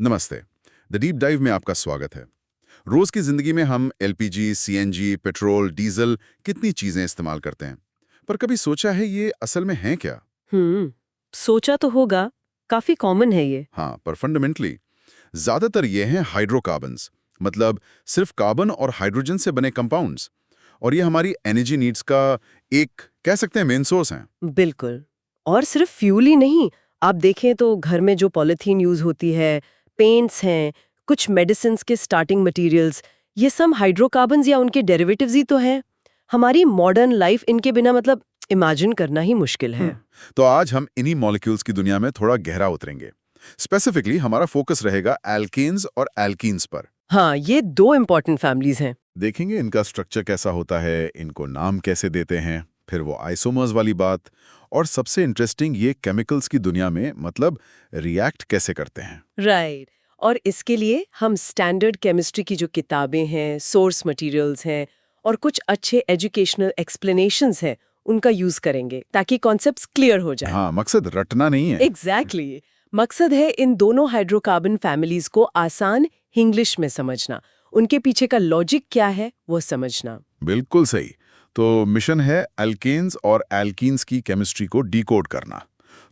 नमस्ते। The deep dive में आपका स्वागत है। रोज की जिंदगी में हम एलपीजी, सीएनजी, पेट्रोल, डीजल कितनी चीजें इस्तेमाल करते हैं, पर कभी सोचा है ये असल में है क्या? सोचा तो होगा। काफी कॉमन है ये। हाँ, पर फंडामेंटली ज्यादातर ये हैं हाइड्रोकार्बन्स, मतलब सिर्फ कार्बन और हाइड्रोजन से बने कंपाउंड्स। और ये हमारी एनर्जी नीड्स का एक कह सकते हैं मेन सोर्स हैं। बिल्कुल। और सिर्फ फ्यूल ही नहीं, आप देखें तो घर में जो पॉलिथीन यूज होती है, पेंट्स हैं, कुछ मेडिसिन्स के स्टार्टिंग मटेरियल्स, ये सब हाइड्रोकार्बन्स या उनके डेरिवेटिव्स ही तो हैं। हमारी मॉडर्न लाइफ इनके बिना मतलब इमेजिन करना ही मुश्किल है। तो आज हम इन्हीं मॉलिक्यूल्स की दुनिया में थोड़ा गहरा उतरेंगे। स्पेसिफिकली हमारा फोकस रहेगा एल्केन्स और एल्कीन्स पर। हाँ, ये दो इम्पोर्टेंट फैमिलीज हैं। देखेंगे इनका स्ट्रक्चर कैसा होता है, इनको नाम कैसे देते हैं, फिर वो आइसोमर्स वाली बात, और सबसे इंटरेस्टिंग ये केमिकल्स की दुनिया में मतलब रिएक्ट कैसे करते हैं। राइट। और इसके लिए हम स्टैंडर्ड केमिस्ट्री की जो किताबें हैं, सोर्स मटेरियल्स हैं और कुछ अच्छे एजुकेशनल एक्सप्लेनेशंस हैं, उनका यूज करेंगे ताकि कॉन्सेप्ट्स क्लियर हो जाए। हाँ, मकसद रटना नहीं है। एग्जैक्टली मकसद है इन दोनों हाइड्रोकार्बन फैमिलीज को आसान इंग्लिश में समझना, उनके पीछे का लॉजिक क्या है वो समझना। बिल्कुल सही। तो मिशन है एल्केन्स और एल्कीन्स की केमिस्ट्री को डिकोड करना।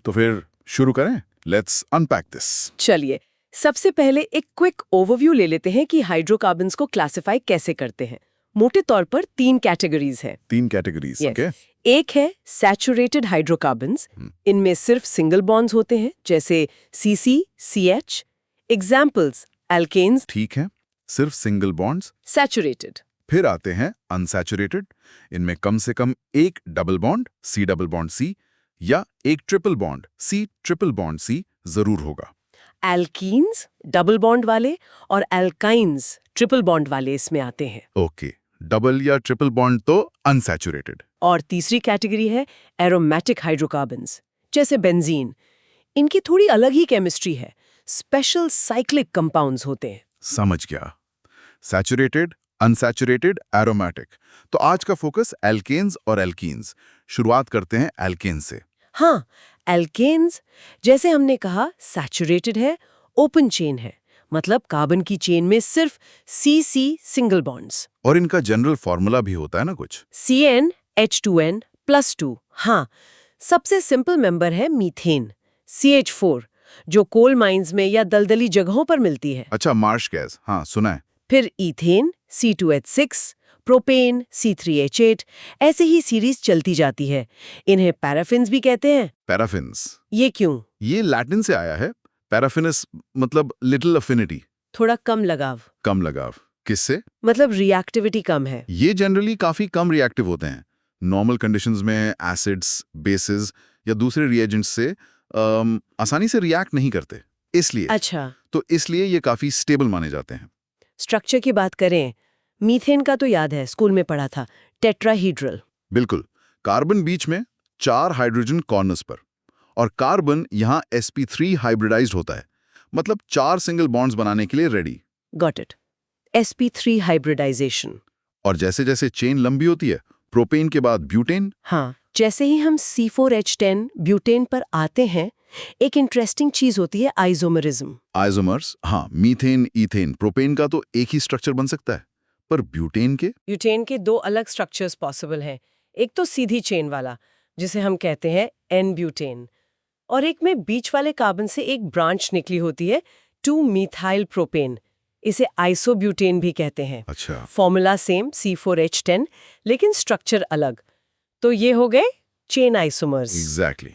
तो फिर शुरू करें, लेट्स अनपैक दिस। चलिए, सबसे पहले एक क्विक ओवरव्यू ले लेते हैं कि हाइड्रोकार्बन्स को क्लासिफाई कैसे करते हैं। मोटे तौर पर 3 कैटेगरीज हैं। 3 कैटेगरीज, Yes. ओके। एक है सैचुरेटेड हाइड्रोकार्बन्स। इनमें सिर्फ सिंगल बॉन्ड्स होते हैं, जैसे सीसी, सीएच। Examples alkanes. ठीक है, सिर्फ सिंगल बॉन्ड्स। सैचुरेटेड। फिर आते हैं अनसैचुरेटेड। इनमें कम से कम एक double bond, C double bond C, या एक triple bond, C triple bond C जरूर होगा। एल्कीन्स डबल बॉन्ड वाले और एल्काइन्स ट्रिपल बॉन्ड वाले इसमें आते हैं। ओके, डबल या ट्रिपल बॉन्ड तो अनसैचुरेटेड। और तीसरी कैटेगरी है एरोमेटिक हाइड्रोकार्बन्स, जैसे बेंजीन। इनकी थोड़ी अलग ही केमिस्ट्री है, स्पेशल साइक्लिक कंपाउंड्स होते हैं। समझ गया। Saturated, unsaturated, aromatic. तो आज का फोकस एल्केन्स और एल्कीन्स। शुरुआत करते हैं एल्केन्स से। हाँ, एल्केन्स जैसे हमने कहा सैचुरेटेड है, ओपन चेन है, मतलब कार्बन की चेन में सिर्फ CC सिंगल बॉन्ड्स। और इनका जनरल फॉर्मूला भी होता है ना कुछ। CnH2n+2। हाँ, सबसे सिंपल मेंबर है मीथेन, CH4, जो कोल माइंस में या दलदली जगहों पर मिलती है। अच्छा, मार्श गैस, हाँ सुना है। फिर ईथेन, C2H6, प्रोपेन, C3H8, ऐसे ही सीरीज चलती जाती है। इन्हें पैराफिन्स भी कहते हैं। पैराफिन्स, ये क्यों? ये लैटिन से आया है। पैराफिनस मतलब लिटिल अफिनिटी, थोड़ा कम लगाव, कम लगाव। किससे? मतलब रिएक्टिविटी कम है। ये जनरली काफी कम रिएक्टिव होते हैं। नॉर्मल कंडीशंस में एसिड्स, बेसिस या दूसरे रिएजेंट्स से आसानी से रिएक्ट नहीं करते, इसलिए। अच्छा, तो इसलिए ये काफी स्टेबल माने जाते हैं। स्ट्रक्चर की बात करें, मीथेन का तो याद है, स्कूल में पढ़ा था, टेट्राहीड्रल। बिल्कुल, कार्बन बीच में 4 हाइड्रोजन कॉर्नर्स पर, और कार्बन यहाँ sp3 हाइब्रिडाइज्ड होता है, मतलब 4 सिंगल बॉन्ड्स बनाने के लिए ready. Got it. sp3 hybridisation. और जैसे जैसे चेन लंबी होती है, प्रोपेन के बाद ब्यूटेन। हाँ, जैसे ही हम C4H10 ब्यूटेन पर आते हैं, एक इंटरेस्टिंग चीज होती है आइसोमरिज्म। आइसोमर्स, हाँ, मीथेन, ईथेन, प्रोपेन का तो एक ही स्ट्रक्चर बन सकता है, पर ब्यूटेन के। ब्यूटेन के 2 अलग स्ट्रक्चर्स पॉसिबल हैं। एक तो सीधी चेन वाला, जिसे हम कहते हैं N-ब्यूटेन, और एक में बीच वाले कार्बन से एक ब्रांच निकली होती है, 2-मीथाइल प्रोपेन। इसे आइसोब्यूटेन भी कहते हैं। अच्छा, फॉर्मूला सेम, C4H10, लेकिन स्ट्रक्चर अलग। तो ये हो गए चेन आइसोमर्स। एग्जैक्टली।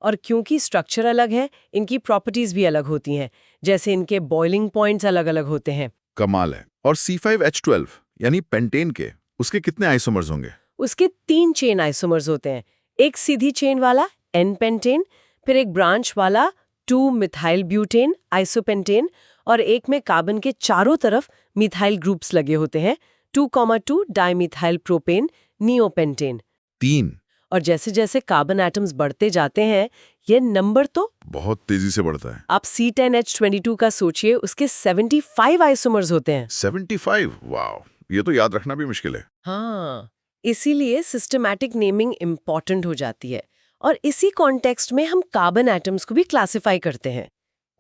और क्योंकि स्ट्रक्चर अलग है, इनकी प्रॉपर्टीज भी अलग होती हैं, जैसे इनके बॉइलिंग पॉइंट्स अलग-अलग होते हैं। कमाल है। और C5H12 यानी पेंटेन के, उसके कितने आइसोमर्स होंगे? उसके 3 चेन आइसोमर्स होते हैं। एक सीधी चेन वाला N-पेंटेन, फिर एक ब्रांच वाला 2-मिथाइल ब्यूटेन आइसोपेंटेन, और एक में कार्बन के चारों तरफ मिथाइल ग्रुप्स लगे होते हैं, 2,2 डाइमिथाइल प्रोपेन नियोपेंटेन। 3। और जैसे जैसे कार्बन एटम्स बढ़ते जाते हैं, ये नंबर तो बहुत तेजी से बढ़ता है। आप C10H22 का सोचिए, उसके 75 आइसोमर्स होते हैं। 75, वाओ, ये तो याद रखना भी मुश्किल है। हाँ, इसीलिए सिस्टमैटिक नेमिंग इम्पॉर्टेंट हो जाती है। और इसी कॉन्टेक्स्ट में हम कार्बन एटम्स को भी क्लासिफाई करते हैं।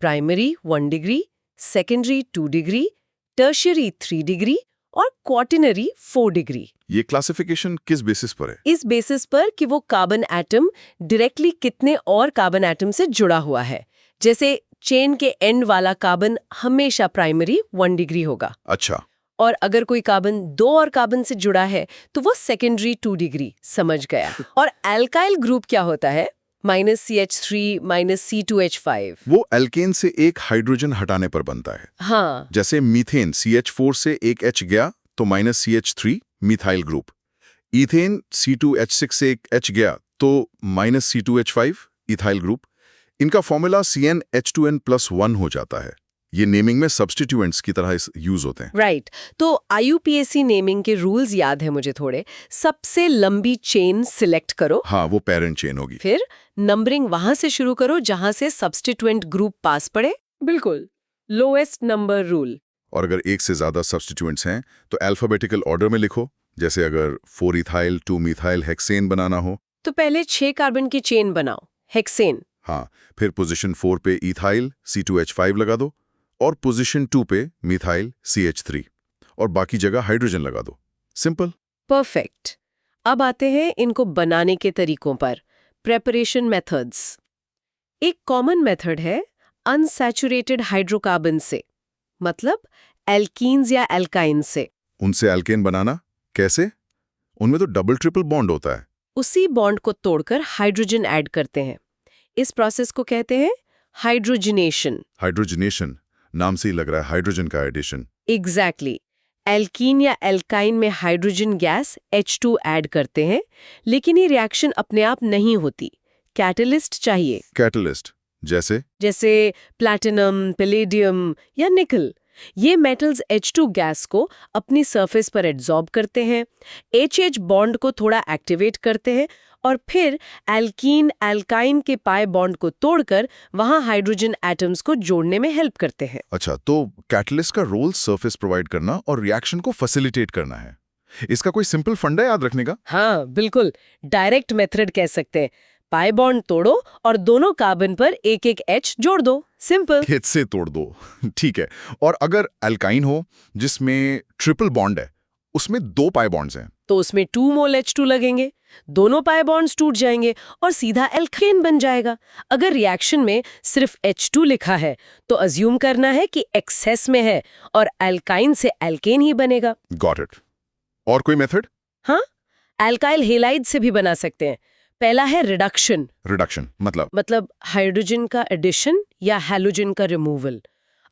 Primary 1 degree, secondary 2 degree, tertiary 3 degree और क्वार्टिनरी 4 डिग्री। ये क्लासिफिकेशन किस बेसिस पर है? इस बेसिस पर कि वो कार्बन एटम डायरेक्टली कितने और कार्बन एटम से जुड़ा हुआ है। जैसे चेन के एंड वाला कार्बन हमेशा प्राइमरी 1 डिग्री होगा। अच्छा। और अगर कोई कार्बन 2 और कार्बन से जुड़ा है तो वो सेकेंडरी 2 डिग्री। समझ गया। और एल्काइल ग्रुप क्या होता है? -CH3 -C2H5। वो एल्केन से एक हाइड्रोजन हटाने पर बनता है। हाँ, जैसे मीथेन CH4 से एक H गया तो -CH3 methyl group. Ethane C2H6 से एक H गया तो -C2H5 इथाइल ग्रुप। इनका फॉर्मूला CnH2n+1 हो जाता है। ये नेमिंग में सब्स्टिट्यूएंट्स की तरह यूज होते हैं। राइट। तो IUPAC नेमिंग के रूल्स याद है मुझे थोड़े। सबसे लंबी चेन सिलेक्ट करो। हाँ, वो पेरेंट चेन होगी। फिर नंबरिंग वहां से शुरू करो जहां से सब्स्टिट्यूएंट ग्रुप पास पड़े। बिल्कुल, लोएस्ट नंबर रूल। और अगर एक से ज्यादा सब्स्टिट्यूएंट्स हैं तो अल्फाबेटिकल ऑर्डर में लिखो। जैसे अगर 4 इथाइल 2 मिथाइल हेक्सेन बनाना हो तो पहले 6 कार्बन की चेन बनाओ, हेक्सेन। हाँ, फिर पोजीशन 4 पे इथाइल C2H5 लगा दो और पोजीशन 2 पे मिथाइल CH3 और बाकी जगह हाइड्रोजन लगा दो। सिंपल। परफेक्ट। अब आते हैं इनको बनाने के तरीकों पर। Preparation methods. एक कॉमन मेथड है अनसैचुरेटेड हाइड्रोकार्बन से, मतलब एल्कीन्स या एल्काइन से। उनसे एल्केन बनाना कैसे? उनमें तो डबल ट्रिपल बॉन्ड होता है। उसी बॉन्ड को तोड़कर हाइड्रोजन ऐड करते हैं। इस प्रोसेस को कहते हैं हाइड्रोजनेशन। हाइड्रोजनेशन, नाम से ही लग रहा है हाइड्रोजन का एडिशन। एग्जैक्टली। एल्कीन या एल्काइन में हाइड्रोजन गैस H2 ऐड करते हैं, लेकिन ये रिएक्शन अपने आप नहीं होती, कैटलिस्ट चाहिए। कैटलिस्ट जैसे प्लैटिनम, पैलेडियम या निकल। ये मेटल्स H2 गैस को अपनी सरफेस पर एब्जॉर्ब करते हैं, HH बॉन्ड को थोड़ा एक्टिवेट करते हैं और फिर एल्कीन एल्काइन के पाई बॉन्ड को तोड़कर वहां हाइड्रोजन एटम्स को जोड़ने में हेल्प करते हैं। अच्छा, तो कैटलिस्ट का रोल सरफेस प्रोवाइड करना और रिएक्शन को फैसिलिटेट करना है। इसका कोई सिंपल फंडा याद रखने का? हाँ, बिल्कुल। डायरेक्ट मेथड कह सकते हैं। पाई बॉन्ड तोड़ो और दोनों कार्बन पर एक एक H जोड़ दो। सिंपल। हित से तोड़ दो। ठीक है। और अगर एल्काइन हो जिसमें ट्रिपल बॉन्ड है, उसमें 2 पाई बॉन्ड्स हैं, तो उसमें 2 मोल H2 लगेंगे, दोनों पाई बॉन्ड्स टूट जाएंगे और सीधा एल्केन बन जाएगा। अगर रिएक्शन में सिर्फ H2 लिखा है तो अज्यूम करना है कि एक्सेस में है और एल्काइन से एल्केन ही बनेगा। Got it. और कोई मेथड? हाँ, एल्काइल हेलाइड से भी बना सकते हैं। पहला है रिडक्शन। रिडक्शन मतलब हाइड्रोजन का एडिशन या हैलोजन का रिमूवल।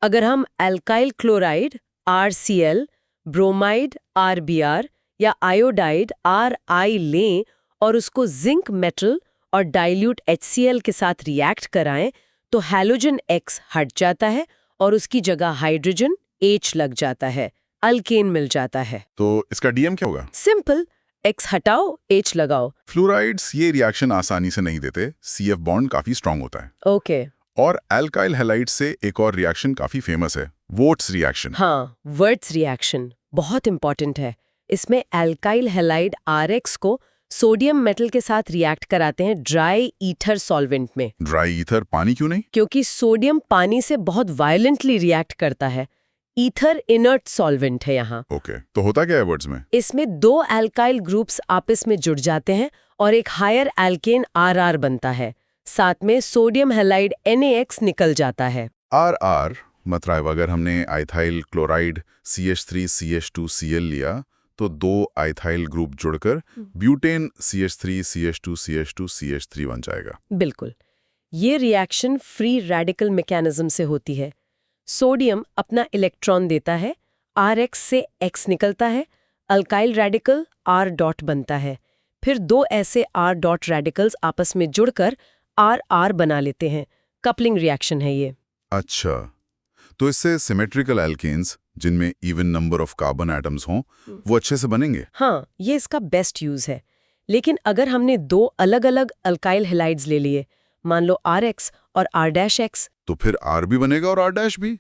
अगर हम alkyl chloride RCl, bromide RBr या आयोडाइड RI लें और उसको जिंक मेटल और डाइल्यूट HCl के साथ रिएक्ट कराएं तो हैलोजन X हट जाता है और उसकी जगह हाइड्रोजन H लग जाता है, अल्केन मिल जाता है। तो इसका डीएम क्या होगा? सिंपल, X हटाओ H लगाओ। फ्लोराइड्स ये रिएक्शन आसानी से नहीं देते, CF बॉन्ड काफी स्ट्रांग होता है। ओके। और एल्काइल हैलाइड से एक और रिएक्शन काफी फेमस है, वोट्स रिएक्शन। हाँ, वर्ट्स रिएक्शन बहुत इंपॉर्टेंट है। इसमें एल्काइल हैलाइड RX को सोडियम मेटल के साथ रिएक्ट कराते हैं ड्राई ईथर सॉल्वेंट में। ड्राई ईथर, पानी क्यों नहीं? क्योंकि सोडियम पानी से बहुत वायलेंटली रिएक्ट करता है। ईथर इनर्ट सॉल्वेंट है यहाँ। ओके, तो होता क्या है वर्ड्स में? इसमें 2 एल्काइल ग्रुप्स आपस में जुड़ जाते हैं और एक हायर एल्केन RR बनता है। साथ में सोडियम हैलाइड NaX निकल जाता है। RR मतलब अगर हमने आइथाइल क्लोराइड CH3CH2Cl लिया तो 2 आइथाइल ग्रुप जुड़कर ब्यूटेन CH3CH2CH2CH3 बन जाएगा। बिल्कुल। ये रिएक्शन फ्री रेडिकल मैकेनिज्म से होती है। सोडियम अपना इलेक्ट्रॉन देता है, RX से X निकलता है, अल्काइल रेडिकल R डॉट बनता है। फिर 2 ऐसे R डॉट रेडिकल्स आपस में जुड़कर RR बना लेते हैं। कपलिंग रिएक्शन है ये। अच्छा, तो इससे सिमेट्रिकल एल्केन्स जिनमें even number of carbon atoms हों वो अच्छे से बनेंगे। हाँ, ये इसका बेस्ट यूज है। लेकिन अगर हमने 2 अलग-अलग अल्काइल हैलाइड्स ले लिए, मान लो RX और R-X, तो फिर R भी बनेगा और R' भी,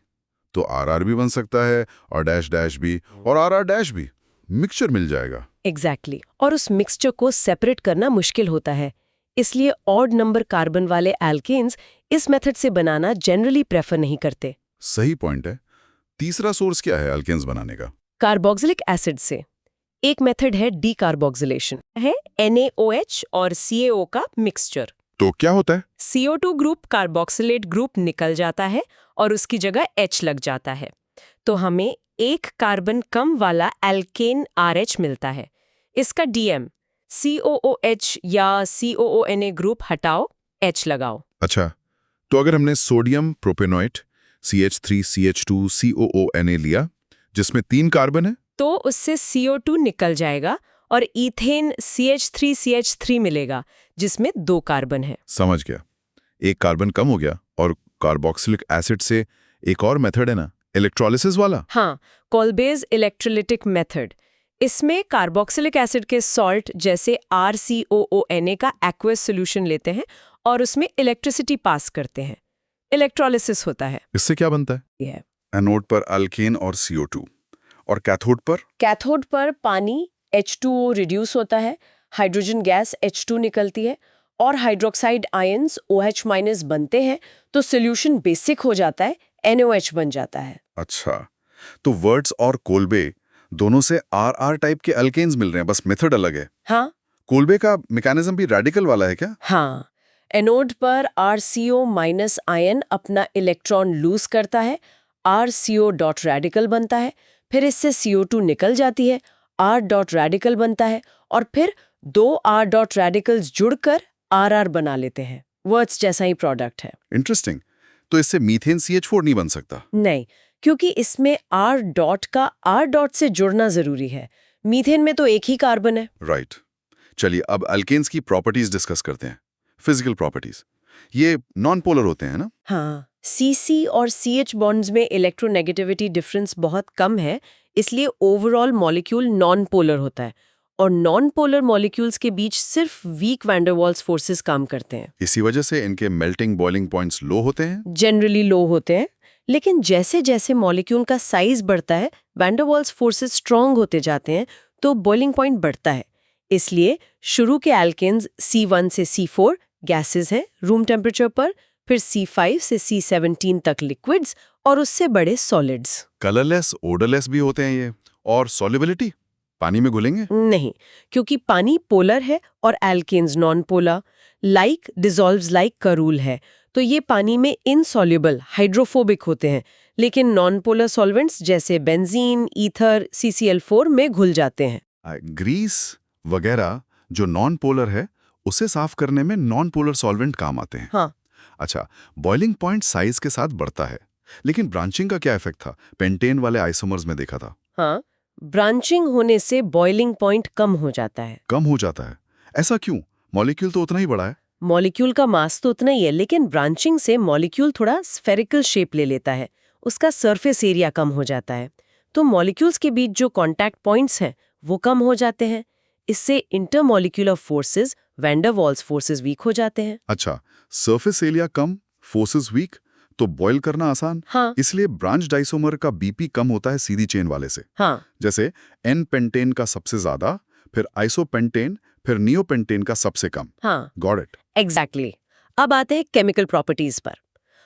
तो RR भी बन सकता है और डैश डैश भी और RR' भी, मिक्सचर मिल जाएगा। एग्जैक्टली। और उस मिक्सचर को सेपरेट करना मुश्किल होता है, इसलिए ऑड नंबर कार्बन वाले एल्केन्स इस मेथड से बनाना जनरली प्रेफर नहीं करते। सही पॉइंट है। तीसरा सोर्स क्या है अल्केन्स बनाने का? कार्बोक्सिलिक एसिड से। एक मेथड है डीकार्बोक्सिलेशन, है NaOH और CaO का मिक्सचर। तो क्या होता है? CO2 ग्रुप कार्बोक्सिलेट ग्रुप निकल जाता है और उसकी जगह H लग जाता है, तो हमें एक कार्बन कम वाला एल्केन RH मिलता है। इसका DM COOH या COONA ग्रुप हटाओ, H लगाओ। अच्छा, तो अगर हमने सोडियम प्रोपेनोएट CH3CH2COONA लिया जिसमें 3 कार्बन है, तो उससे CO2 निकल जाएगा और इथेन CH3CH3 मिलेगा जिसमें 2 कार्बन है। समझ गया। एक कार्बन कम हो गया। और कार्बोक्सिलिक एसिड से एक और मेथड है ना, इलेक्ट्रोलिसिस वाला? हाँ, कोल्बेज इलेक्ट्रोलिटिक मेथड। इसमें कार्बोक्सिलिक एसिड के सॉल्ट जैसे RCOONA का एक्वस सॉल्यूशन लेते हैं और उसमें इलेक्ट्रिसिटी पास करते हैं। इलेक्ट्रोलिसिस होता है। इससे क्या बनता है? यह एनोड पर अल्केन और CO2 और कैथोड पर? कैथोड पर पानी H2O रिड्यूस होता है, हाइड्रोजन गैस H2 निकलती है और हाइड्रोक्साइड आयंस OH- बनते हैं, तो सॉल्यूशन बेसिक हो जाता है, NOH बन जाता है। अच्छा, तो वर्ड्स और कोल्बे दोनों से RR टाइप के अल्केन्स मिल रहे हैं, बस मेथड अलग है। हाँ कोल्बे का मैकेनिज्म भी रेडिकल वाला है क्या? हाँ, एनोड पर RCO- आयन अपना इलेक्ट्रॉन लूज करता है, RCO डॉट रेडिकल बनता है, फिर इससे CO2 निकल जाती है, R डॉट रेडिकल बनता है और फिर 2 R डॉट रेडिकल्स जुड़कर RR बना लेते हैं। वर्ड्स जैसा ही प्रोडक्ट है। इंटरेस्टिंग। तो इससे मीथेन CH4 नहीं बन सकता? नहीं, क्योंकि इसमें R डॉट का R डॉट से जुड़ना जरूरी है। मीथेन में तो एक ही कार्बन है। राइट। चलिए अब अल्केन्स की प्रॉपर्टीज डिस्कस करते हैं। Physical properties. ये नॉन पोलर होते हैं ना? हाँ, CC और CH बॉन्ड्स में इलेक्ट्रोनेगेटिविटी डिफरेंस बहुत कम है, इसलिए ओवरऑल मॉलिक्यूल नॉन पोलर होता है और नॉन पोलर मॉलिक्यूल्स के बीच सिर्फ weak van der Waals forces काम करते हैं। इसी वजह से इनके मेल्टिंग बॉइलिंग पॉइंट्स लो होते हैं? जनरली लो होते हैं, लेकिन जैसे जैसे मॉलिक्यूल का साइज बढ़ता है, van der Waals forces strong होते जाते हैं, तो बॉइलिंग पॉइंट बढ़ता है। इसलिए शुरू के एल्केन्स C1 से C4 गैसेस हैं रूम टेम्परेचर पर, फिर C5 से C17 तक लिक्विड्स और उससे बड़े सॉलिड्स। कलरलेस, ओडरलेस भी होते हैं ये। और सॉल्युबिलिटी? पानी में घुलेंगे? नहीं, क्योंकि पानी पोलर है और alkanes non polar. Like dissolves like का रूल है, तो ये पानी में इनसॉल्युबल हाइड्रोफोबिक होते हैं, लेकिन नॉन पोलर सॉल्वेंट्स जैसे बेंजीन, ईथर, CCl4 में घुल जाते हैं। ग्रीस वगैरह जो नॉन पोलर है उसे साफ करने में नॉन पोलर सॉल्वेंट काम आते हैं। हाँ, अच्छा, बॉइलिंग पॉइंट साइज के साथ बढ़ता है, लेकिन ब्रांचिंग का क्या इफेक्ट था? पेंटेन वाले आइसोमर्स में देखा था। हाँ, ब्रांचिंग होने से बॉइलिंग पॉइंट कम हो जाता है। कम हो जाता है? ऐसा क्यों? मॉलिक्यूल तो उतना ही बड़ा है। मॉलिक्यूल का मास तो उतना ही है, लेकिन ब्रांचिंग से मॉलिक्यूल थोड़ा स्फेरिकल शेप ले लेता है, उसका सरफेस एरिया कम हो जाता है, तो मॉलिक्यूल्स के बीच जो कांटेक्ट पॉइंट्स हैं वो कम हो जाते हैं। इससे intermolecular forces, van der Waals forces weak हो जाते हैं। अच्छा, सरफेस एरिया कम, फोर्सेस वीक, तो बॉयल करना आसान। हाँ इसलिए ब्रांच डाइसोमर का बीपी कम होता है सीधी चेन वाले से। हाँ, जैसे एन पेंटेन का सबसे ज्यादा, फिर आइसोपेंटेन, फिर नियोपेंटेन का सबसे कम। हाँ, गॉट इट। एग्जैक्टली। अब आते हैं केमिकल प्रॉपर्टीज पर।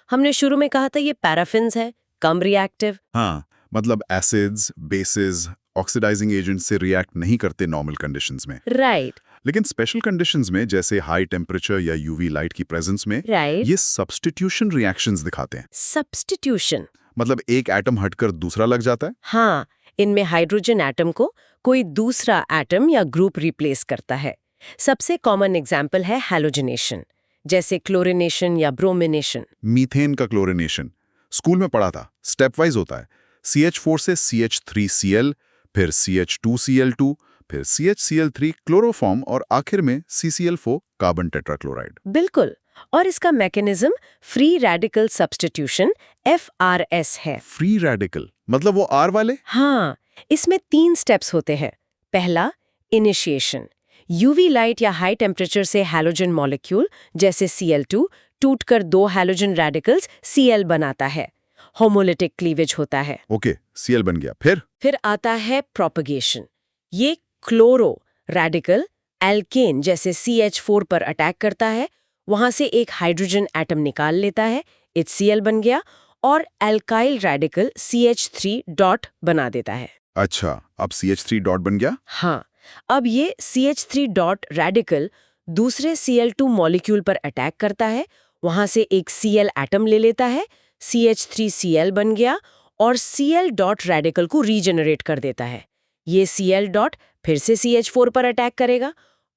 हमने शुरू में कहा था ये पैराफिन्स है, कम रिएक्टिव। हाँ, मतलब एसिड्स, बेसिस, ऑक्सीडाइजिंग एजेंट से रिएक्ट नहीं करते नॉर्मल कंडीशंस में। राइट लेकिन स्पेशल कंडीशंस में जैसे हाई टेम्परेचर या यूवी लाइट की प्रेजेंस में राइट। ये सब्स्टिट्यूशन रिएक्शंस दिखाते हैं। सब्स्टिट्यूशन मतलब एक एटम हटकर दूसरा लग जाता है। हाँ, इनमें हाइड्रोजन एटम को कोई दूसरा एटम या ग्रुप रिप्लेस करता है। सबसे कॉमन एग्जाम्पल है हैलोजिनेशन, जैसे क्लोरिनेशन या ब्रोमिनेशन। मीथेन का क्लोरिनेशन स्कूल में पढ़ा था, स्टेप वाइज होता है। CH4 से CH3Cl, फिर CH2Cl2, फिर CHCl3 क्लोरोफॉर्म और आखिर में CCl4 कार्बन टेट्राक्लोराइड। बिल्कुल, और इसका mechanism free radical substitution FRS है। फ्री रेडिकल मतलब वो R वाले? हाँ, इसमें 3 स्टेप्स होते हैं। पहला, इनिशिएशन। यूवी लाइट या हाई टेम्परेचर से हैलोजन मॉलिक्यूल जैसे Cl2 टूटकर 2 हैलोजन रेडिकल्स Cl बनाता है। होमोलिटिक क्लीवेज होता है। ओके, Cl बन गया। फिर आता है प्रोपगेशन। ये क्लोरो रेडिकल एल्केन जैसे CH4 पर अटैक करता है, वहां से एक हाइड्रोजन एटम निकाल लेता है, HCl बन गया, और एल्काइल रेडिकल CH3 डॉट बना देता है। अच्छा, अब CH3 डॉट बन गया। हाँ, अब ये CH3 डॉट रेडिकल दूसरे Cl2 मॉलिक्यूल पर अटैक करता है, वहां से एक Cl एटम ले लेता है, CH3Cl बन गया और Cl डॉट रेडिकल को रीजनरेट कर देता है। ये Cl डॉट फिर से CH4 पर अटैक करेगा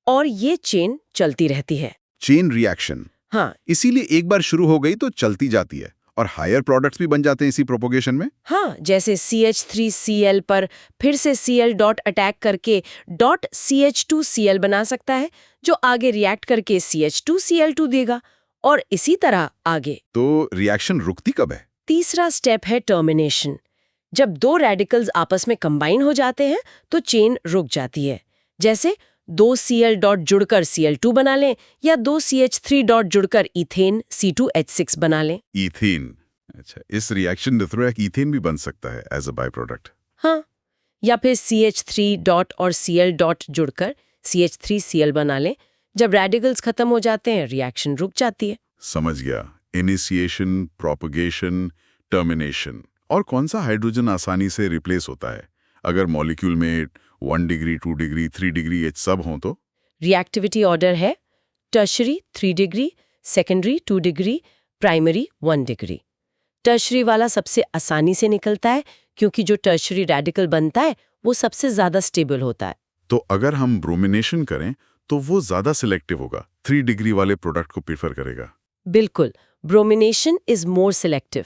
और ये चेन चलती रहती है। चेन रिएक्शन, हाँ इसीलिए एक बार शुरू हो गई तो चलती जाती है और हायर प्रोडक्ट्स भी बन जाते हैं इसी प्रोपोगेशन में। हाँ, जैसे CH3Cl पर फिर से Cl डॉट अटैक करके डॉट CH2Cl बना सकता है, जो आगे रिएक्ट करके CH2Cl2 देगा और इसी तरह आगे। तो रिएक्शन रुकती कब है? तीसरा स्टेप है टर्मिनेशन। जब दो रेडिकल्स आपस में कंबाइन हो जाते हैं तो चेन रुक जाती है। जैसे दो Cl डॉट जुड़कर Cl2 बना लें या दो CH3 डॉट जुड़कर इथेन C2H6 बना लें। इथेन, अच्छा, इस रिएक्शन में थोड़ा इथेन भी बन सकता है एज अ बाय प्रोडक्ट। हाँ, या फिर CH3 डॉट और Cl डॉट जुड़कर CH3Cl बना लें। जब रेडिकल्स खत्म हो जाते हैं रिएक्शन रुक जाती है। समझ गया। Initiation, propagation, termination. और कौन सा हाइड्रोजन आसानी से रिप्लेस होता है अगर मॉलिक्यूल में 1 डिग्री, 2 डिग्री, 3 डिग्री H सब हों तो? रिएक्टिविटी ऑर्डर है tertiary 3 degree, secondary 2 degree, primary 1 degree. Tertiary वाला सबसे आसानी से निकलता है क्योंकि जो टर्शरी रेडिकल बनता है वो सबसे ज्यादा स्टेबल होता है। तो अगर हम ब्रोमिनेशन करें तो वो ज्यादा सिलेक्टिव होगा, 3 डिग्री वाले प्रोडक्ट को प्रीफर करेगा। बिल्कुल, bromination is more selective.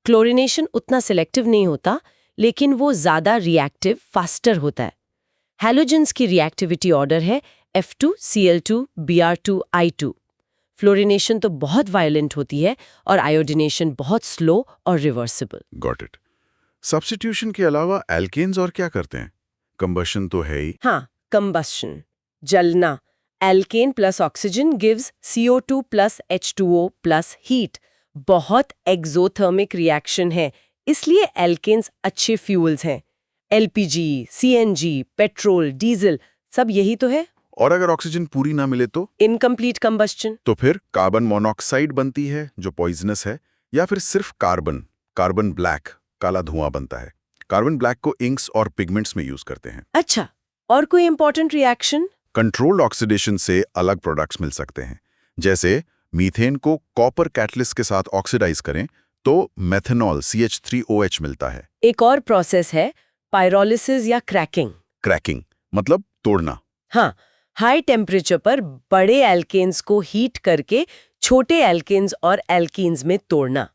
Chlorination उतना सिलेक्टिव नहीं होता, लेकिन वो ज्यादा रिएक्टिव, फास्टर होता है। हैलोजेंस की रिएक्टिविटी ऑर्डर है F2Cl2Br2I2। फ्लोरिनेशन तो बहुत वायलेंट होती है और आयोडिनेशन बहुत स्लो और रिवर्सिबल। Got it. सब्स्टिट्यूशन के अलावा एल्केन्स और क्या करते हैं? कंबशन तो है ही। हाँ, कंबस्शन, जलना। Alkane plus oxygen gives CO2 plus H2O plus heat. बहुत एक्सोथर्मिक रिएक्शन है, इसलिए एल्केन्स अच्छे फ्यूल्स हैं। LPG, CNG, पेट्रोल, डीजल सब यही तो है। और अगर ऑक्सीजन पूरी ना मिले तो? Incomplete combustion. तो फिर कार्बन मोनोऑक्साइड बनती है जो पॉइजनस है, या फिर सिर्फ कार्बन ब्लैक, काला धुआं बनता है। कार्बन ब्लैक को इंक्स और पिगमेंट्स में यूज करते हैं। अच्छा, और कोई इंपॉर्टेंट रिएक्शन? कंट्रोल्ड ऑक्सीडेशन से अलग प्रोडक्ट्स मिल सकते हैं। जैसे मीथेन को कॉपर कैटलिस्ट के साथ ऑक्सीडाइज करें तो मेथनॉल CH3OH मिलता है। एक और प्रोसेस है पायरोलिसिस या क्रैकिंग। क्रैकिंग मतलब तोड़ना। हाँ, हाई टेम्परेचर पर बड़े एल्केन्स को हीट करके छोटे एल्केन्स और एल्कीन्स में तोड़ना।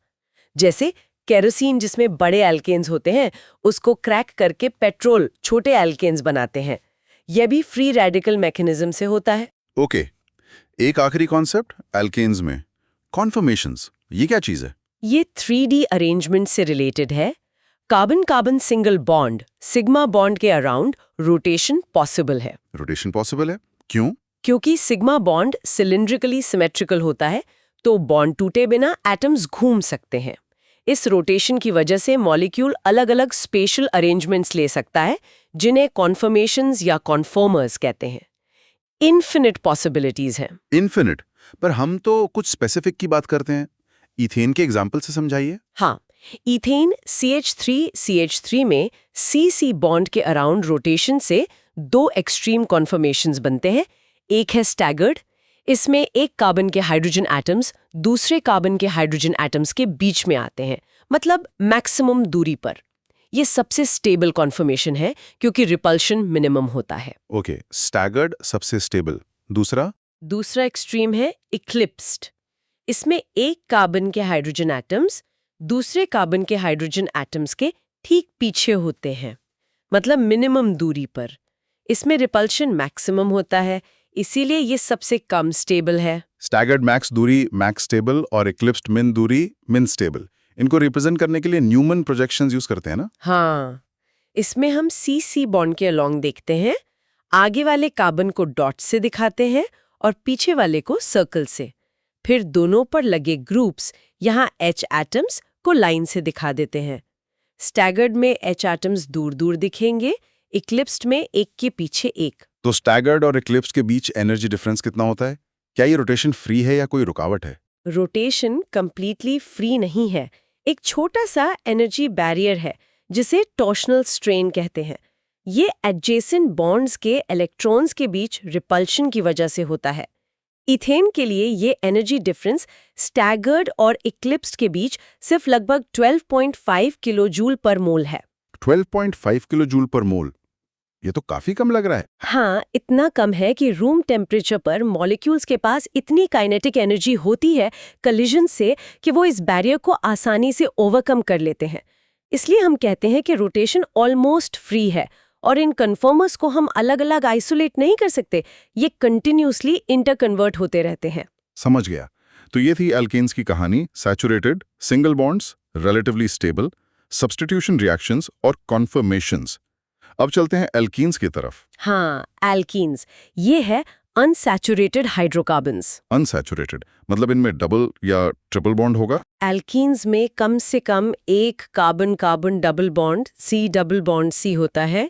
जैसे केरोसिन जिसमें बड़े एल्केन्स होते हैं, उसको क्रैक करके पेट्रोल छोटे एल्केन्स बनाते हैं। यह भी फ्री रेडिकल मैकेनिज्म से होता है। ओके, एक आखिरी कॉन्सेप्ट एल्केन्स में कॉन्फर्मेशंस, ये क्या चीज है? ये 3D अरेंजमेंट से रिलेटेड है। Carbon carbon single bond, sigma bond के अराउंड रोटेशन पॉसिबल है। रोटेशन पॉसिबल है, क्यों? क्योंकि सिग्मा बॉन्ड सिलिंड्रिकली सिमेट्रिकल होता है, तो बॉन्ड टूटे बिना एटम्स घूम सकते हैं। इस रोटेशन की वजह से मॉलिक्यूल अलग-अलग स्पेशल अरेंजमेंट्स ले सकता है, जिन्हें कॉन्फर्मेशंस या कॉन्फॉर्मर्स कहते हैं। इन्फिनिट पॉसिबिलिटीज हैं। इन्फिनिट, पर हम तो कुछ स्पेसिफिक की बात करते हैं। इथेन के एग्जाम्पल से समझाइए। हाँ, इथेन CH3CH3 में CC बॉन्ड के अराउंड रोटेशन से दो एक्सट्रीम कॉन्फर्मेशंस बनते हैं। एक है स्टैगर्ड, इसमें एक कार्बन के हाइड्रोजन एटम्स दूसरे कार्बन के हाइड्रोजन एटम्स के बीच में आते हैं, मतलब मैक्सिमम दूरी पर। यह सबसे स्टेबल कॉन्फर्मेशन है क्योंकि रिपल्शन मिनिमम होता है। ओके, स्टैगर्ड सबसे स्टेबल। दूसरा एक्सट्रीम है इक्लिप्स्ड। इसमें एक कार्बन के हाइड्रोजन एटम्स दूसरे कार्बन के हाइड्रोजन एटम्स के ठीक पीछे होते हैं, मतलब मिनिमम दूरी पर। इसमें रिपल्शन मैक्सिमम होता है, इसीलिए ये सबसे कम स्टेबल है। स्टैगर्ड मैक्स दूरी मैक्स स्टेबल और इक्लिप्स्ड मिन दूरी मिन स्टेबल। इनको रिप्रेजेंट करने के लिए न्यूमन प्रोजेक्शंस यूज करते हैं ना? हाँ, इसमें हम CC बॉन्ड के अलोंग देखते हैं। आगे वाले कार्बन को डॉट से दिखाते हैं और पीछे वाले को सर्कल से। फिर दोनों पर लगे ग्रुप्स यहाँ H एटम्स को लाइन से दिखा देते हैं। स्टैगर्ड में H एटम्स दूर दूर दिखेंगे, इक्लिप्स्ड में एक के पीछे एक। तो स्टैगर्ड और इक्लिप्स्ड के बीच एनर्जी डिफरेंस कितना होता है? क्या ये रोटेशन फ्री है या कोई रुकावट है? रोटेशन कंप्लीटली फ्री नहीं है, एक छोटा सा एनर्जी बैरियर है जिसे टॉर्शनल स्ट्रेन कहते हैं। ये एडजेसेंट बॉन्ड्स के इलेक्ट्रॉन्स के बीच रिपल्शन की वजह से होता है। इथेन के लिए ये एनर्जी डिफरेंस स्टैगर्ड और इक्लिप्स्ड के बीच सिर्फ लगभग 12.5 किलो जूल पर मोल है। 12.5 किलो जूल पर मोल, ये तो काफी कम लग रहा है। हाँ, इतना कम है कि रूम टेम्परेचर पर मॉलिक्यूल्स के पास इतनी काइनेटिक एनर्जी होती है कलिजन से कि वो इस बैरियर को आसानी से ओवरकम कर लेते हैं। इसलिए हम कहते हैं कि रोटेशन ऑलमोस्ट फ्री है और इन कन्फर्मर्स को हम अलग अलग आइसोलेट नहीं कर सकते, ये कंटिन्यूसली इंटरकन्वर्ट होते रहते हैं। समझ गया। तो ये थी एल्केन्स की कहानी, saturated, single bonds, relatively stable, substitution reactions और कॉन्फर्मेशंस। अब चलते हैं एल्कीन्स की तरफ। हाँ, एल्कीन्स ये है अनसैचुरेटेड हाइड्रोकार्बन्स। अनसैचुरेटेड मतलब इनमें डबल या ट्रिपल बॉन्ड होगा? एल्कीन्स में कम से कम एक carbon carbon double bond C double bond C होता है।